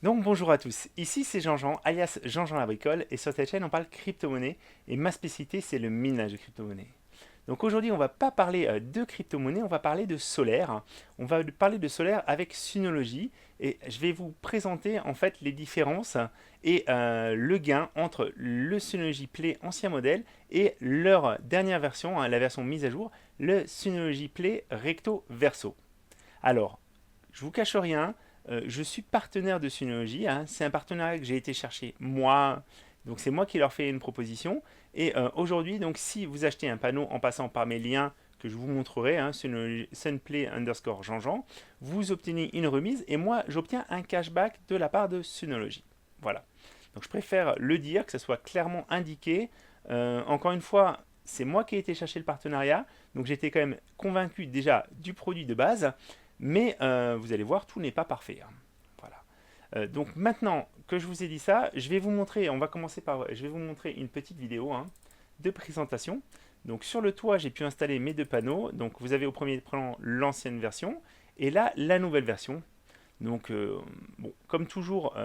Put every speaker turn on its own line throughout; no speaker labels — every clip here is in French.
Donc bonjour à tous, ici c'est Jean-Jean, alias Jean-Jean la bricole, et sur cette chaîne on parle crypto-monnaie, et ma spécialité c'est le minage de crypto-monnaie. Donc aujourd'hui on va pas parler de crypto-monnaie, on va parler de solaire. On va parler de solaire avec Synology, et je vais vous présenter en fait les différences et le gain entre le Synology Play ancien modèle et leur dernière version, la version mise à jour, le Synology Play Recto Verso. Alors, je vous cache rien, je suis partenaire de Synology, hein. C'est un partenariat que j'ai été chercher moi, donc c'est moi qui leur fais une proposition. Et aujourd'hui, donc si vous achetez un panneau en passant par mes liens que je vous montrerai, hein, Sunplay underscore Jean-Jean, vous obtenez une remise et moi j'obtiens un cashback de la part de Synology. Voilà. Donc je préfère le dire, que ça soit clairement indiqué. Encore une fois, c'est moi qui ai été chercher le partenariat, donc j'étais quand même convaincu déjà du produit de base, mais vous allez voir, tout n'est pas parfait, hein. Voilà. Donc maintenant que je vous ai dit ça, je vais vous montrer, on va commencer par, je vais vous montrer une petite vidéo, hein, de présentation. Donc sur le toit, j'ai pu installer mes deux panneaux. Donc vous avez au premier plan l'ancienne version et là la nouvelle version. Donc bon, comme toujours,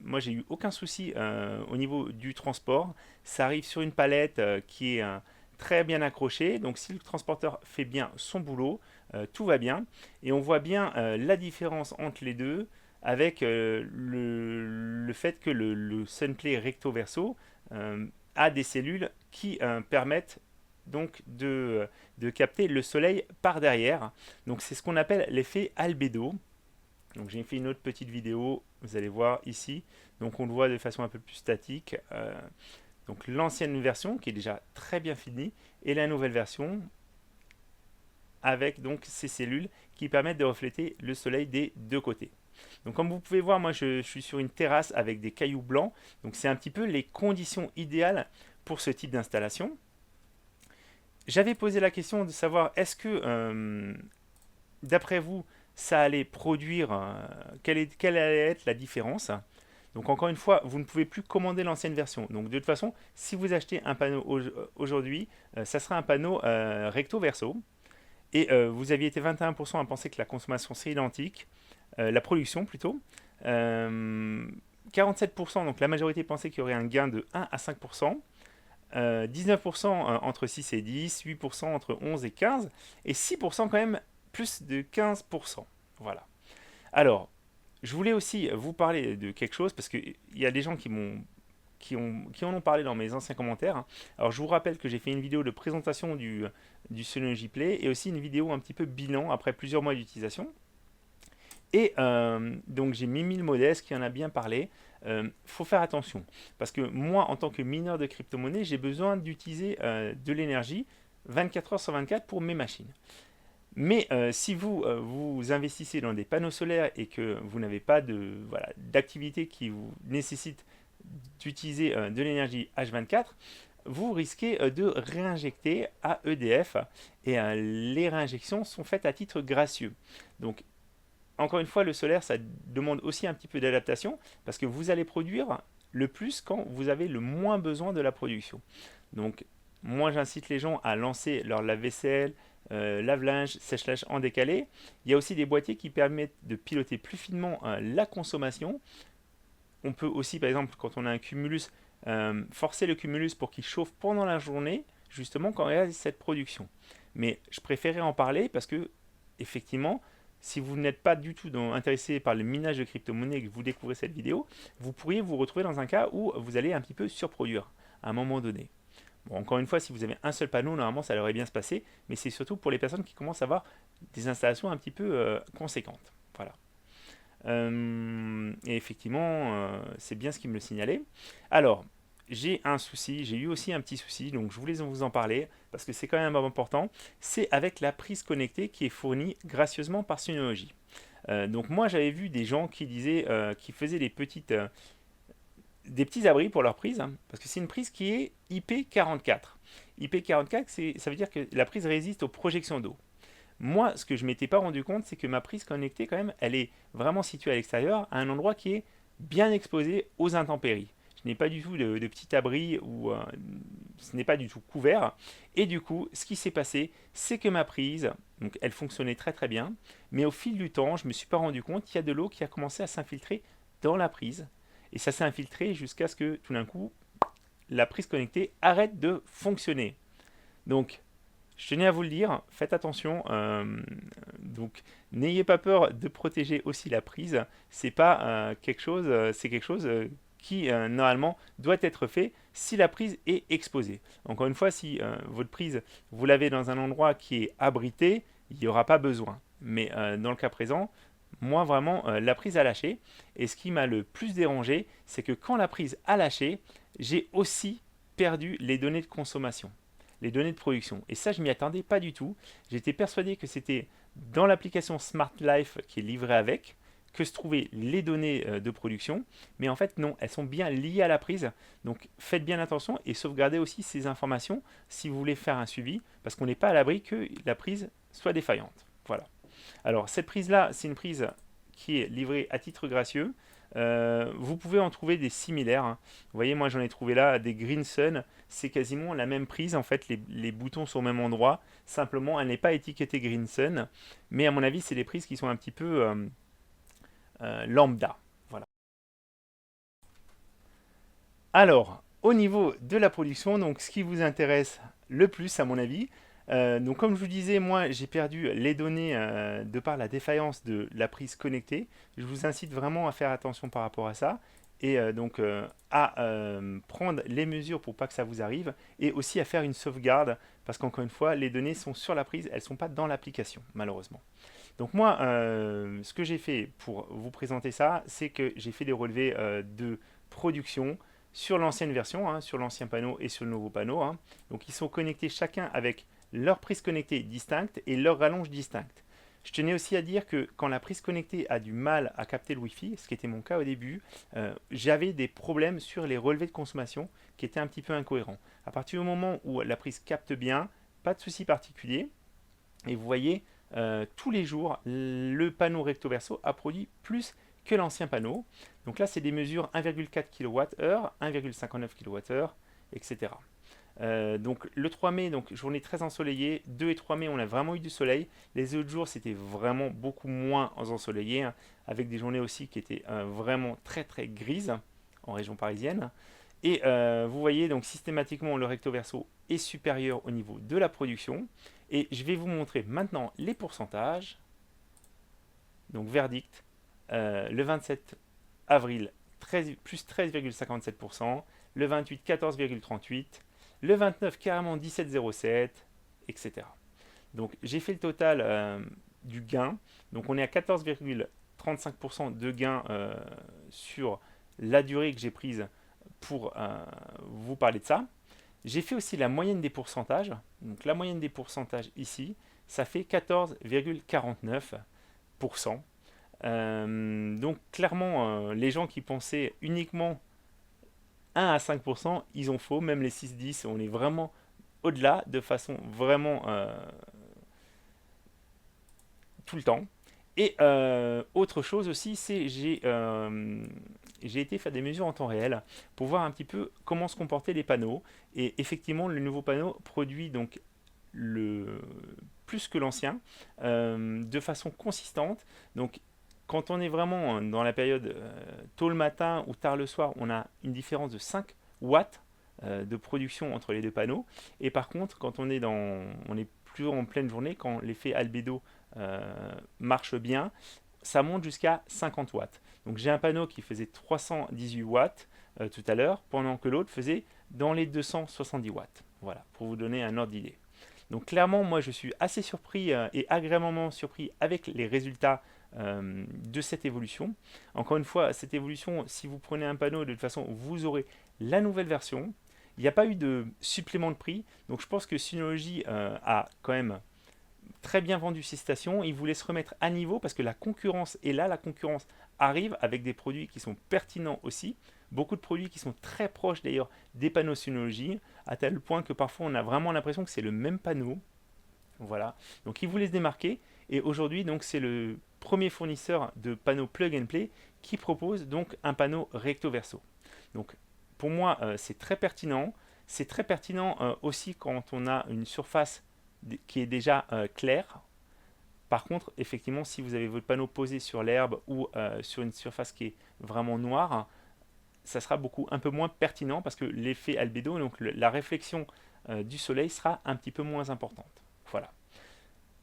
moi j'ai eu aucun souci au niveau du transport. Ça arrive sur une palette qui est très bien accrochée. Donc si le transporteur fait bien son boulot, tout va bien. Et on voit bien la différence entre les deux avec le fait que le Sunplay Recto Verso a des cellules qui permettent donc de capter le soleil par derrière. Donc c'est ce qu'on appelle l'effet albédo. Donc j'ai fait une autre petite vidéo, vous allez voir ici. Donc on le voit de façon un peu plus statique. Donc l'ancienne version qui est déjà très bien finie et la nouvelle version avec donc ces cellules qui permettent de refléter le soleil des deux côtés. Donc comme vous pouvez voir, moi je suis sur une terrasse avec des cailloux blancs. Donc c'est un petit peu les conditions idéales pour ce type d'installation. J'avais posé la question de savoir est-ce que d'après vous ça allait produire, quelle allait être la différence. Donc encore une fois, vous ne pouvez plus commander l'ancienne version. Donc de toute façon, si vous achetez un panneau aujourd'hui, ça sera un panneau recto verso. Et vous aviez été 21% à penser que la consommation c'est identique, la production plutôt. 47%, donc la majorité pensait qu'il y aurait un gain de 1 à 5%. 19% entre 6 et 10, 8% entre 11 et 15, et 6% quand même plus de 15%. Voilà. Alors, je voulais aussi vous parler de quelque chose, parce qu'il y a des gens qui en ont parlé dans mes anciens commentaires, hein. Alors je vous rappelle que j'ai fait une vidéo de présentation du Synology Play et aussi une vidéo un petit peu bilan après plusieurs mois d'utilisation. Et donc j'ai Mimi le Modeste qui en a bien parlé. Faut faire attention parce que moi en tant que mineur de crypto-monnaie j'ai besoin d'utiliser de l'énergie 24 heures sur 24 pour mes machines. Mais si vous investissez dans des panneaux solaires et que vous n'avez pas d'activité qui vous nécessite d'utiliser de l'énergie H24, vous risquez de réinjecter à EDF et les réinjections sont faites à titre gracieux. Donc encore une fois, le solaire, ça demande aussi un petit peu d'adaptation parce que vous allez produire le plus quand vous avez le moins besoin de la production. Donc, moi, j'incite les gens à lancer leur lave-vaisselle, lave-linge, sèche-linge en décalé. Il y a aussi des boîtiers qui permettent de piloter plus finement la consommation. On peut aussi, par exemple, quand on a un cumulus, forcer le cumulus pour qu'il chauffe pendant la journée, justement quand il y a cette production. Mais je préférais en parler parce que, effectivement, si vous n'êtes pas du tout intéressé par le minage de crypto-monnaie et que vous découvrez cette vidéo, vous pourriez vous retrouver dans un cas où vous allez un petit peu surproduire à un moment donné. Bon, encore une fois, si vous avez un seul panneau, normalement ça devrait bien se passer, mais c'est surtout pour les personnes qui commencent à avoir des installations un petit peu conséquentes. Voilà. Et effectivement, c'est bien ce qui me le signalait. Alors, j'ai un souci, j'ai eu aussi un petit souci, donc je voulais vous en parler parce que c'est quand même important. C'est avec la prise connectée qui est fournie gracieusement par Synology. Donc moi j'avais vu des gens qui disaient, qui faisaient des petits abris pour leur prise, hein, parce que c'est une prise qui est IP44. IP44, ça veut dire que la prise résiste aux projections d'eau. Moi, ce que je ne m'étais pas rendu compte, c'est que ma prise connectée, quand même, elle est vraiment située à l'extérieur, à un endroit qui est bien exposé aux intempéries. Je n'ai pas du tout de petit abri ou ce n'est pas du tout couvert. Et du coup, ce qui s'est passé, c'est que ma prise, donc elle fonctionnait très très bien, mais au fil du temps, je ne me suis pas rendu compte qu'il y a de l'eau qui a commencé à s'infiltrer dans la prise et ça s'est infiltré jusqu'à ce que tout d'un coup la prise connectée arrête de fonctionner. Donc je tenais à vous le dire, faites attention. Donc, n'ayez pas peur de protéger aussi la prise. C'est pas quelque chose, c'est quelque chose qui normalement doit être fait si la prise est exposée. Encore une fois, si votre prise vous l'avez dans un endroit qui est abrité, il n'y aura pas besoin. Mais dans le cas présent, moi vraiment, la prise a lâché. Et ce qui m'a le plus dérangé, c'est que quand la prise a lâché, j'ai aussi perdu les données de consommation, les données de production. Et ça, je m'y attendais pas du tout. J'étais persuadé que c'était dans l'application Smart Life qui est livrée avec que se trouvaient les données de production. Mais en fait, non, elles sont bien liées à la prise. Donc faites bien attention et sauvegardez aussi ces informations si vous voulez faire un suivi, parce qu'on n'est pas à l'abri que la prise soit défaillante. Voilà. Alors cette prise-là, c'est une prise qui est livrée à titre gracieux. Vous pouvez en trouver des similaires, hein. Vous voyez, moi j'en ai trouvé là des Green Sun. C'est quasiment la même prise. En fait, les boutons sont au même endroit. Simplement, elle n'est pas étiquetée Green Sun. Mais à mon avis, c'est des prises qui sont un petit peu lambda. Voilà. Alors, au niveau de la production, donc ce qui vous intéresse le plus, à mon avis, donc comme je vous disais, moi j'ai perdu les données de par la défaillance de la prise connectée. Je vous incite vraiment à faire attention par rapport à ça et donc à prendre les mesures pour pas que ça vous arrive et aussi à faire une sauvegarde parce qu'encore une fois, les données sont sur la prise, elles ne sont pas dans l'application malheureusement. Donc moi, ce que j'ai fait pour vous présenter ça, c'est que j'ai fait des relevés de production sur l'ancienne version, hein, sur l'ancien panneau et sur le nouveau panneau, hein. Donc ils sont connectés chacun avec leur prise connectée distincte et leur rallonge distincte. Je tenais aussi à dire que quand la prise connectée a du mal à capter le Wi-Fi, ce qui était mon cas au début, j'avais des problèmes sur les relevés de consommation qui étaient un petit peu incohérents. À partir du moment où la prise capte bien, pas de souci particulier. Et vous voyez, tous les jours, le panneau recto verso a produit plus que l'ancien panneau. Donc là, c'est des mesures 1,4 kWh, 1,59 kWh, etc. Donc le 3 mai, donc journée très ensoleillée. 2 et 3 mai, on a vraiment eu du soleil. Les autres jours, c'était vraiment beaucoup moins ensoleillé, hein, avec des journées aussi qui étaient vraiment très très grises en région parisienne. Et vous voyez donc systématiquement le recto verso est supérieur au niveau de la production. Et je vais vous montrer maintenant les pourcentages. Donc verdict, le 27 avril 13, plus 13,57%, le 28 14,38%, le 29 carrément 17,07, etc. Donc j'ai fait le total du gain. Donc on est à 14,35% de gain sur la durée que j'ai prise pour vous parler de ça. J'ai fait aussi la moyenne des pourcentages. Donc la moyenne des pourcentages ici, ça fait 14,49%. Donc clairement, les gens qui pensaient uniquement 1 à 5%, ils ont faux. Même les 6-10, on est vraiment au-delà de façon vraiment tout le temps. Et autre chose aussi, c'est j'ai été faire des mesures en temps réel pour voir un petit peu comment se comportaient les panneaux. Et effectivement, le nouveau panneau produit donc plus que l'ancien de façon consistante. Donc quand on est vraiment dans la période tôt le matin ou tard le soir, on a une différence de 5 watts de production entre les deux panneaux. Et par contre, quand on est plus en pleine journée, quand l'effet albédo marche bien, ça monte jusqu'à 50 watts. Donc j'ai un panneau qui faisait 318 watts tout à l'heure, pendant que l'autre faisait dans les 270 watts. Voilà, pour vous donner un ordre d'idée. Donc clairement, moi je suis assez surpris et agréablement surpris avec les résultats de cette évolution. Encore une fois, cette évolution, si vous prenez un panneau, de toute façon, vous aurez la nouvelle version. Il n'y a pas eu de supplément de prix, donc je pense que Synology a quand même très bien vendu ses stations. Il voulait se remettre à niveau parce que la concurrence est là, la concurrence arrive avec des produits qui sont pertinents aussi. Beaucoup de produits qui sont très proches d'ailleurs des panneaux Synology, à tel point que parfois on a vraiment l'impression que c'est le même panneau. Voilà. Donc il voulait se démarquer et aujourd'hui donc c'est le premier fournisseur de panneaux plug and play qui propose donc un panneau recto verso. Donc pour moi c'est très pertinent. C'est très pertinent aussi quand on a une surface qui est déjà claire. Par contre, effectivement, si vous avez votre panneau posé sur l'herbe ou sur une surface qui est vraiment noire, ça sera un peu moins pertinent parce que l'effet albédo, donc la réflexion du soleil sera un petit peu moins importante. Voilà.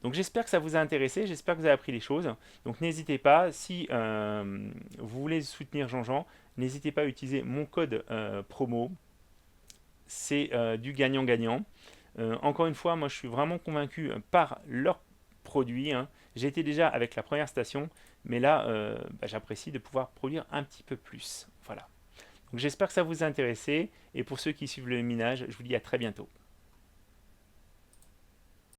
Donc j'espère que ça vous a intéressé, j'espère que vous avez appris les choses. Donc n'hésitez pas, si vous voulez soutenir Jean-Jean, n'hésitez pas à utiliser mon code promo. C'est du gagnant-gagnant. Encore une fois, moi je suis vraiment convaincu par leurs produits, hein. J'ai été déjà avec la première station, mais là j'apprécie de pouvoir produire un petit peu plus. Voilà. Donc j'espère que ça vous a intéressé, et pour ceux qui suivent le minage, je vous dis à très bientôt.